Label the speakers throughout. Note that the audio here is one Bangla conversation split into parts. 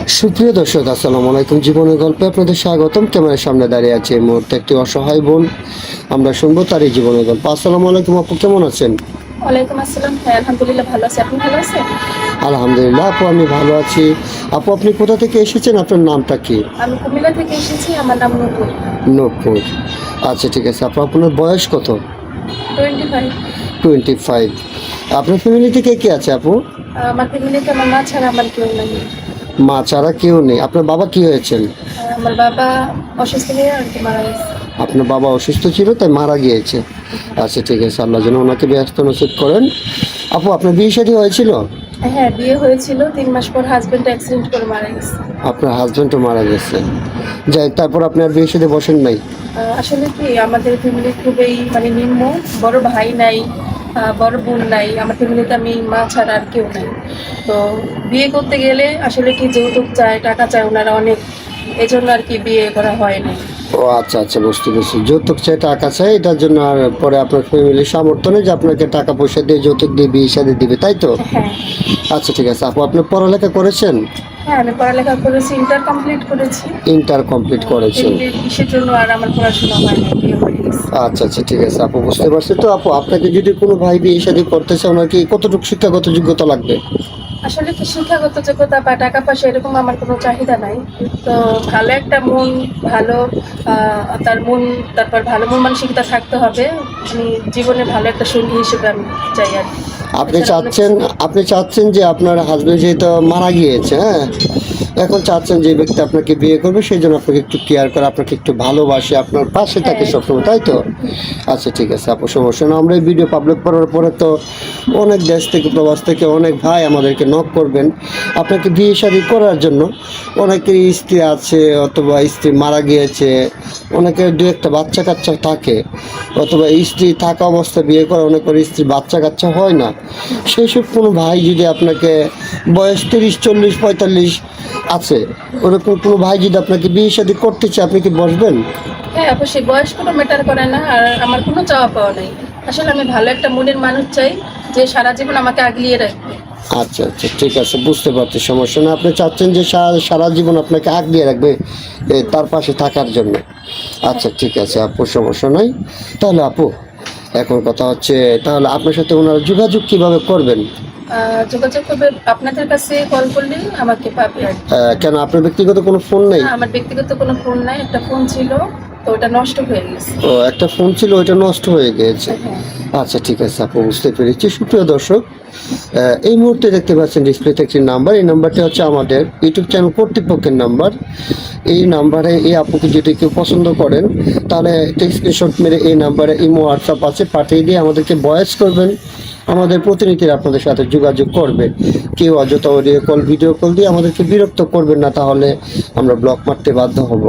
Speaker 1: সুপ্রিয় দর্শক, আসসালামু আলাইকুম। জীবনের গল্পে আপনাদের স্বাগতম। ক্যামেরার সামনে দাঁড়িয়ে আছে এই মুহূর্তে একটি অসহায় বোন। আমরা শুনবো তারই জীবনের গল্প। আসসালামু আলাইকুম আপু, কেমন আছেন?
Speaker 2: ওয়ালাইকুম আসসালাম। হ্যাঁ, আলহামদুলিল্লাহ ভালো আছি। আপনি ভালো আছেন?
Speaker 1: আলহামদুলিল্লাহ আপু, আমি ভালো আছি। আপু, আপনি কোথা থেকে এসেছেন? আপনার নামটা কি?
Speaker 2: আমি কুমিল্লা থেকে এসেছি। আমার নাম নূপুর।
Speaker 1: নূপুর। আচ্ছা, ঠিক আছে আপু। আপনার বয়স কত?
Speaker 2: 25।
Speaker 1: 25। আপনার ফ্যামিলিতে কে কে আছে আপু?
Speaker 2: আমার ফ্যামিলিতে আমার মা ছাড়া আমার কেউ নেই।
Speaker 1: মা ছাড়া কেউ নেই। আপনার বাবা কি হয়েছেন?
Speaker 2: আমার বাবা অসুস্থ হয়ে আর কি মারা গেছে।
Speaker 1: আপনার বাবা অসুস্থ ছিল তাই মারা গিয়েছে। আচ্ছা, ঠিক আছে, আল্লাহ যেন ওনাকে ব্যস্ত নসিব করেন। আপু, আপনার বিয়ে শাদী হয়েছিল?
Speaker 2: হ্যাঁ, বিয়ে হয়েছিল। 3 মাস পর হাজবেন্ড অ্যাক্সিডেন্ট করে মারা গেছে।
Speaker 1: আপনার হাজবেন্ডও মারা গেছে। যাই, তারপর আপনার বিয়ের সাথে বসেন নাই?
Speaker 2: আসলে কি আমাদের ফ্যামিলি খুবই মানে নিম্ন। বড় ভাই নাই, বড় বোন নাই। আমার ফ্যামিলিতে আমি মা ছাড়া আর কেউ নাই। তো বিয়ে করতে গেলে আসলে কি যৌতুক চায়, টাকা চায় ওনারা অনেক। এজন্য আর কি বিয়ে করা হয়নি।
Speaker 1: ও আচ্ছা আচ্ছা, বুঝতে পেরেছি। যৌতুক চাই, টাকা চাই, এটার জন্য আর পরে আপনার ফ্যামিলির সামর্থ্য নেই যে আপনাকে টাকা পয়সা দিয়ে যৌতুক দিয়ে বিয়ে শাদী দিবে, তাই তো?
Speaker 2: হ্যাঁ।
Speaker 1: আচ্ছা, ঠিক আছে আপু। আপনি পড়ালেখা করেছেন?
Speaker 2: হ্যাঁ, আমি পড়ালেখা করেছি, ইন্টার কমপ্লিট করেছি।
Speaker 1: ইন্টার কমপ্লিট করেছেন।
Speaker 2: ফ্যামিলির ইসের জন্য আর আমার পড়াশোনা হয়নি, বিয়ে হয়ে গেছে।
Speaker 1: আচ্ছা আচ্ছা, ঠিক আছে আপু, বুঝতে পারছি। তো আপু, আপনাকে যদি কোনো ভাই বিয়ে শাদী করতে চায়, ওনার কি কতটুকু শিক্ষাগত যোগ্যতা লাগবে?
Speaker 2: আসলে কি শিক্ষাগত যোগ্যতা বা টাকা পয়সা এরকম আমার কোনো চাহিদা নাই। তো ভালো একটা মন, ভালো তার মন, তারপর ভালো মন মানসিকতা থাকতে হবে। আমি জীবনে ভালো একটা সঙ্গী হিসেবে আমি চাই আর কি।
Speaker 1: আপনি
Speaker 2: এছাড়া অন্য
Speaker 1: চাচ্ছেন
Speaker 2: কিছু না।
Speaker 1: আপনি চাচ্ছেন যে আপনার হাজবেন্ড যেহেতু মারা গিয়েছে, হ্যাঁ, এখন চাচ্ছেন যে ব্যক্তি আপনাকে বিয়ে করবে সেই জন্য আপনাকে একটু কেয়ার করে, আপনাকে একটু ভালোবাসে, আপনার পাশে থাকে
Speaker 2: হ্যাঁ।
Speaker 1: সবসময়, তাই তো? আচ্ছা, ঠিক আছে আপু, সমস্যা না। আমরা এই ভিডিও পাবলিক করার পরে তো অনেক দেশ থেকে, প্রবাস থেকে অনেক ভাই আমাদেরকে নক করবেন আপনাকে বিয়ে শাদী করার জন্য। অনেকের স্ত্রী আছে অথবা স্ত্রী মারা গিয়েছে, অনেকের দু একটা বাচ্চা কাচ্চা থাকে, অথবা স্ত্রী থাকা অবস্থায় বিয়ে করে অনেকের স্ত্রী বাচ্চা কাচ্চা হয় না। সেই সব কোনো ভাই যদি আপনাকে, বয়স 30, 40, 45 আছে, ওরকম কোনো ভাই যদি আপনাকে বিয়ে শাদী করতে চায়, আপনি কি বসবেন?
Speaker 2: হ্যাঁ, অবশ্যই বয়স কোনো ম্যাটার করে না। আর আমার কোনো চাওয়া পাওয়া নেই। আসলে আমি ভালো একটা মনের মানুষ চাই, যে সারা জীবন আমাকে আগলিয়ে রাখবে।
Speaker 1: আচ্ছা আচ্ছা, ঠিক আছে, বুঝতে পারছি, সমস্যা না। আপনি চাচ্ছেন যে সারা জীবন আপনাকে আগলিয়ে রাখবে, তার পাশে থাকার জন্য। আচ্ছা, ঠিক আছে আপু, সমস্যা নাই। তাহলে আপু, এখন কথা হচ্ছে, তাহলে আপনার সাথে ওনারা যোগাযোগ কিভাবে করবেন?
Speaker 2: যোগাযোগ করবে আপনাদের কাছে, কল করলে আমাকে পাবে আর কি।
Speaker 1: কেন, আপনার ব্যক্তিগত কোনো ফোন নেই?
Speaker 2: না, আমার ব্যক্তিগত কোনো ফোন নাই। একটা ফোন ছিল, তো ওটা নষ্ট হয়ে গেছে।
Speaker 1: ও, একটা ফোন ছিল, ওইটা নষ্ট হয়ে গিয়েছে।
Speaker 2: হ্যাঁ।
Speaker 1: আচ্ছা, ঠিক আছে আপু, বুঝতে পেরেছি। সুপ্রিয় দর্শক, এই মুহূর্তে দেখতে পাচ্ছেন ডিসপ্লেতে একটি নাম্বার। এই নাম্বারটি হচ্ছে আমাদের ইউটিউব চ্যানেল কর্তৃপক্ষের নাম্বার। এই নাম্বারে এই আপুকে যদি কেউ পছন্দ করেন, তাহলে একটা স্ক্রিনশট মেরে এই নাম্বারে ইমো, হোয়াটসঅ্যাপ আছে, পাঠিয়ে দিয়ে আমাদেরকে ভয়েস করবেন। আমাদের প্রতিনিধিরা আপনাদের সাথে যোগাযোগ করবে। কেউ অযথা অডিও কল, ভিডিও কল দিয়ে আমাদেরকে বিরক্ত করবেন না, তাহলে আমরা ব্লক মারতে বাধ্য হব।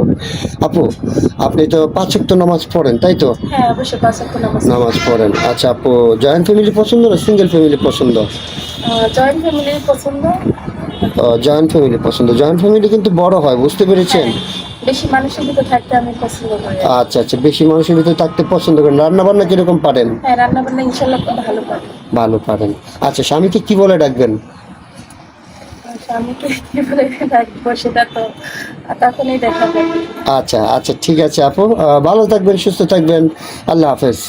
Speaker 1: আপু, আপনি তো 5 ওয়াক্ত নামাজ পড়েন, তাই তো?
Speaker 2: হ্যাঁ, অবশ্যই 5 ওয়াক্ত নামাজ।
Speaker 1: নামাজ পড়েন। আচ্ছা আপু, জয়েন্ট ফ্যামিলি পছন্দ না সিঙ্গেল ফ্যামিলি পছন্দ?
Speaker 2: জয়েন্ট ফ্যামিলি পছন্দ।
Speaker 1: জয়েন্ট ফ্যামিলি পছন্দ। জয়েন্ট ফ্যামিলি কিন্তু বড় হয়, বুঝতে পেরেছেন?
Speaker 2: হ্যাঁ, বেশি মানুষের ভিতরে থাকতে আমি পছন্দ করি।
Speaker 1: আচ্ছা আচ্ছা, বেশি মানুষের ভিতরে থাকতে পছন্দ করেন। রান্না বান্না কিরকম পারেন?
Speaker 2: হ্যাঁ, রান্না বান্না ইনশাল্লাহ খুব ভালো পারি।
Speaker 1: ভালো পারেন। আচ্ছা, স্বামীকে কি বলে ডাকবেন?
Speaker 2: স্বামীকে কি বলে রাখবো সেটা তো তখনই দেখা যাবে।
Speaker 1: আচ্ছা আচ্ছা, ঠিক আছে আপু, ভালো থাকবেন, সুস্থ থাকবেন। আল্লাহ হাফেজ।